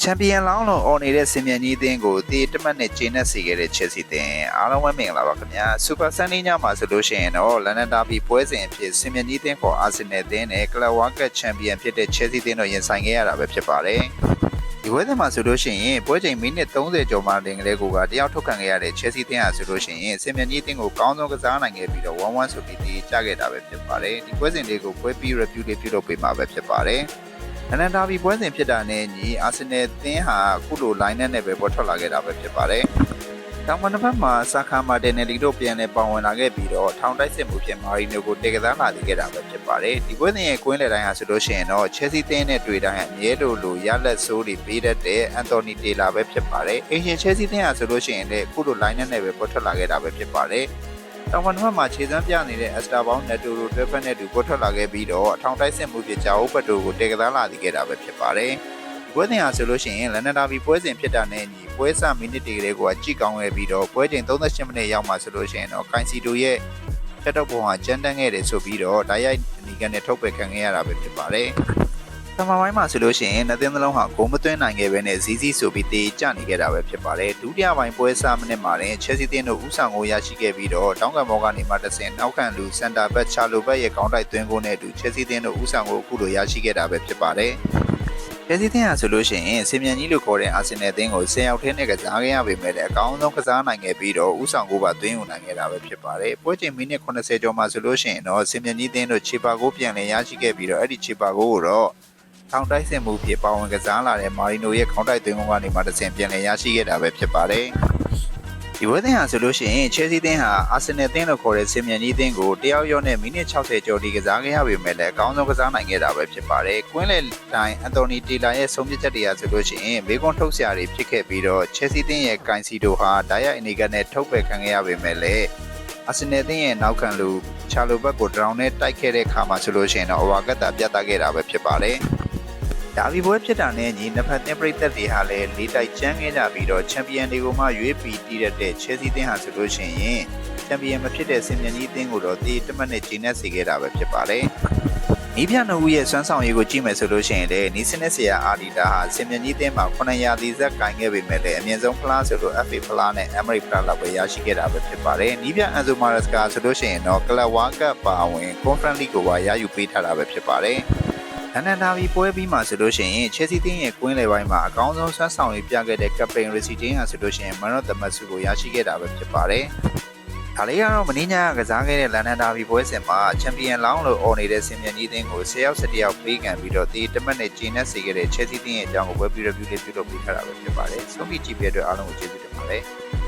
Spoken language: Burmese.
ချန်ပီယံလောင်းလို့အော်နေတဲ့စင်မြန်ကြီးအသင်းကိုတေတမတ်နဲ့ဂျင်းနဲ့စီခဲ့တဲ့ချက်စီအသင်းအားလုံးပဲမင်္ဂလာပါခင်ဗျာစူပါဆန်နီညမှာဆိုလို့ရှိရင်တော့လန်ဒန်ဒါဘီပွဲစဉ်အဖြစ်စင်မြန်ကြီးအသင်းကိုအာဆင်နယ်အသင်းနဲ့ကလပ်ဝါကပ်ချန်ပီယံဖြစ်တဲ့ချက်စီအသင်းတို့ရင်ဆိုင်ခဲ့ရတာပဲဖြစ်ပါတယ်ဒီပွဲစဉ်မှာဆိုလို့ရှိရင်ပွဲချိန်မိနစ်30ကျော်မှတင်ကလေးကိုတယောက်ထုတ်ခံခဲ့ရတဲ့ချက်စီအသင်းဟာဆိုလို့ရှိရင်စင်မြန်ကြီးအသင်းကိုကောင်းဆုံးကစားနိုင်ခဲ့ပြီးတော့1-1ဆိုပြီးတီးကြခဲ့တာပဲဖြစ်ပါတယ်ဒီပွဲစဉ်လေးကိုပွဲပြီး review လေးပြုလုပ်ပေးမှာပဲဖြစ်ပါတယ်လန်ဒန်ဒါဘီပွဲစဉ်ဖြစ်တာနဲ့ညီအာဆင်နယ်အသင်းဟာအခုလို line နဲ့ပဲပေါ်ထွက်လာခဲ့တာပဲဖြစ်ပါတယ်။တောင်ပန်တစ်ဖက်မှာဆာခါမာတင်နယ်လီတို့ပြန်လည်ပါဝင်လာခဲ့ပြီးတော့ထောင်တိုက်စစ်မှုဖြစ်မာရီနိုကိုတေကစားလာခဲ့တာပဲဖြစ်ပါတယ်။ဒီပွဲစဉ်ရဲ့ကွင်းလယ်တိုင်းဟာဆိုလို့ရှိရင်တော့ချက်စီတင်းနဲ့တွေ့တိုင်းအမြဲလိုရလက်ဆိုးတွေပေးတတ်တဲ့အန်တိုနီတေလာပဲဖြစ်ပါတယ်။အင်ရှင်ချက်စီတင်းဟာဆိုလို့ရှိရင်လည်းအခုလို line နဲ့ပဲပေါ်ထွက်လာခဲ့တာပဲဖြစ်ပါတယ်။တောင်ဝန်ဘက်မှာခြေစမ်းပြနေတဲ့အစတာဘောင်းနက်တိုတို့တွဲဖက်နဲ့တူပေါ်ထွက်လာခဲ့ပြီးတော့အထောင်တိုက်စစ်မှုဖြစ်ကြအိုးဘတ်တို့ကိုတေကစားလာခဲ့တာပဲဖြစ်ပါတယ်။ဒီပွဲစဉ်ဟာဆိုလို့ရှိရင်လန်ဒန်ဒါဘီပွဲစဉ်ဖြစ်တာနဲ့ညီပွဲစမိနစ်တွေကကြည့်ကောင်းခဲ့ပြီးတော့ပွဲချိန်38မိနစ်ရောက်မှဆိုလို့ရှိရင်တော့ကိုင်စီတိုရဲ့ချက်တော့ပုံဟာကျန်းတန်းခဲ့တယ်ဆိုပြီးတော့ဓာတ်ရိုက်အနီကန်နဲ့ထုတ်ပယ်ခံခဲ့ရတာပဲဖြစ်ပါတယ်။တမန်ပိုင်းမှာဆိုလို့ရှိရင်နှစ်သင်းသလုံးဟာဂိုးမသွင်းနိုင်ခဲ့ဘဲနဲ့ဇီးဇီဆိုပြီးတေးကျနေခဲ့တာပဲဖြစ်ပါတယ်ဒုတိယပိုင်းပွဲစမိနစ်မှာလည်းချက်စီတင်းတို့ဦးဆောင်ကိုရရှိခဲ့ပြီးတော့တောင်ကံဘောကနေမှတဆင်နောက်ခံလူစန်တာဘက်ချာလိုဘက်ရဲ့ခေါင်းတိုက်သွင်းကိုနဲ့အတူချက်စီတင်းတို့ဦးဆောင်ကိုအခုလိုရရှိခဲ့တာပဲဖြစ်ပါတယ်ချက်စီတင်းဟာဆိုလို့ရှိရင်စင်မြန်ကြီးလိုခေါ်တဲ့အာဆင်နယ်အသင်းကို10ယောက်ထဲနဲ့ကစားခဲ့ရပေမဲ့လည်းအကောင်းဆုံးကစားနိုင်ခဲ့ပြီးတော့ဦးဆောင်ကိုပါသွင်းယူနိုင်ခဲ့တာပဲဖြစ်ပါတယ်ပွဲချိန်မိနစ်80ကျော်မှဆိုလို့ရှိရင်တော့စင်မြန်ကြီးအသင်းတို့ခြေပါကိုပြန်လည်ရရှိခဲ့ပြီးတော့အဲ့ဒီခြေပါကိုတော့ထောင်တိုက်စစ်မှုဖြစ်ပါဝင်ကစားလာတဲ့မာရီနိုရဲ့ခေါင်းတိုက်သွင်းကုန်ကနေမှတဆင်ပြန်လည်ရရှိခဲ့တာပဲဖြစ်ပါတယ်။ဒီပွဲစဉ်ဟာဆိုလို့ရှိရင်ချက်စီးသင်းဟာအာဆင်နယ်အသင်းလို့ခေါ်တဲ့စင်မြန်ကြီးအသင်းကိုတယောက်ရောနဲ့မိနစ်60ကျော်ဒီကစားခဲ့ရပေမဲ့လည်းအကောင်းဆုံးကစားနိုင်ခဲ့တာပဲဖြစ်ပါတယ်။ကွင်းလေတိုင်းအန်တိုနီတီလာရဲ့ဆုံးဖြတ်ချက်တွေဟာဆိုလို့ရှိရင်ဘေးကွန်ထုတ်စရာတွေဖြစ်ခဲ့ပြီးတော့ချက်စီးသင်းရဲ့ကိုင်စီတိုဟာဓာတ်ရိုက်အနေနဲ့ထုတ်ပယ်ခံခဲ့ရပေမဲ့လည်းအာဆင်နယ်အသင်းရဲ့နောက်ခံလူချာလိုဘက်ကိုဒရောင်းနဲ့တိုက်ခဲ့တဲ့အခါမှာဆိုလို့ရှိရင်တော့အဝါကတာပြတ်သားခဲ့တာပဲဖြစ်ပါတယ်။ဒါဘီပွဲဖြစ်တာနဲ့ညီနှစ်ဖက်သင်းပရိသတ်တွေဟာလည်းလေးတိုက်ကျန်းခဲ့ကြပြီးတော့ချန်ပီယံတွေကိုမှရွေးပြီးတည်တဲ့ချက်စီးသင်းဟာဆိုလို့ရှိရင်ချန်ပီယံမဖြစ်တဲ့စင်မြန်ကြီးအသင်းကိုတော့တေးတမတ်နဲ့ဂျင်းနဲ့စီခဲ့တာပဲဖြစ်ပါတယ်။နီးပြနှုတ်ရဲ့စွမ်းဆောင်ရည်ကိုကြည့်မယ်ဆိုလို့ရှိရင်လည်းနီးစနစ်ဆရာအာဒီတာဟာစင်မြန်ကြီးအသင်းမှာ900သီးဆက်ကင်ခဲ့ပေမဲ့လည်းအမြင့်ဆုံးဖလားဆိုလို့ FA ဖလားနဲ့ Emirates ဖလားလောက်ပဲရရှိခဲ့တာပဲဖြစ်ပါတယ်။နီးပြအန်ဇိုမာရက်စကာဆိုလို့ရှိရင်တော့ကလပ်ဝါကပ်ပါဝင် Conference League ကိုပါရယူပေးထားတာပဲဖြစ်ပါတယ်။လန်ဒန်ဒါဘီပွဲပြီးမှဆိုလို့ရှိရင်ချက်စီးတင်းရဲ့ကွင်းလယ်ပိုင်းမှာအကောင်းဆုံးဆွမ်းဆောင်ရည်ပြခဲ့တဲ့ကပတိန်ရီစီတင်းဟာဆိုလို့ရှိရင်မန်ရော့သမတ်စုကိုရရှိခဲ့တာပဲဖြစ်ပါတယ်။ဒါလေးကတော့မင်းညာကစားခဲ့တဲ့လန်ဒန်ဒါဘီပွဲစဉ်မှာချန်ပီယံလောင်းလို့အော်နေတဲ့စင်မြန်ကြီးအသင်းကို10ယောက်17ယောက်ပေးကန်ပြီးတော့တေးတမတ်နဲ့ဂျင်းနဲ့စီခဲ့တဲ့ချက်စီးတင်းရဲ့အကြောင်းကိုဝက်ဘီ review လေးပြုလုပ်ပေးထားတာပဲဖြစ်ပါတယ်။ဆုံးဖြတ်ကြည့်ပြတဲ့အတွက်အားလုံးကိုကျေးဇူးတင်ပါတယ်။